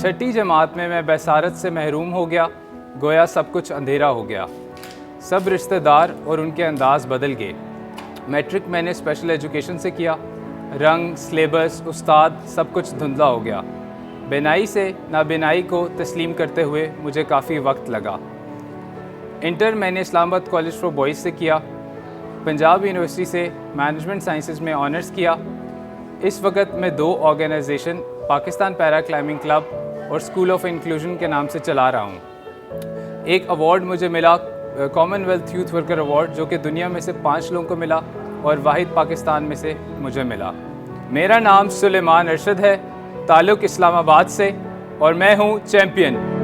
छठी जमात में मैं बसारत से महरूम हो गया, गोया सब कुछ अंधेरा हो गया। सब रिश्तेदार और उनके अंदाज़ बदल गए। मैट्रिक मैंने स्पेशल एजुकेशन से किया, रंग, सिलेबस, उस्ताद सब कुछ धुंधला हो गया। बिनाई से नाबिनाई को तस्लीम करते हुए मुझे काफ़ी वक्त लगा। इंटर मैंने इस्लामाबाद कॉलेज फॉर बॉयज़ से किया, पंजाब यूनिवर्सिटी से मैनेजमेंट साइंसेज में ऑनर्स किया। इस वक्त मैं 2 organisation Pakistan para climbing club और स्कूल ऑफ इंक्लूजन के नाम से चला रहा हूँ। एक अवार्ड मुझे मिला, कॉमनवेल्थ यूथ वर्कर अवार्ड, जो कि दुनिया में से 5 लोगों को मिला और वाहिद पाकिस्तान में से मुझे मिला। मेरा नाम सुलेमान अरशद है, ताल्लुक़ इस्लामाबाद से, और मैं हूँ चैम्पियन।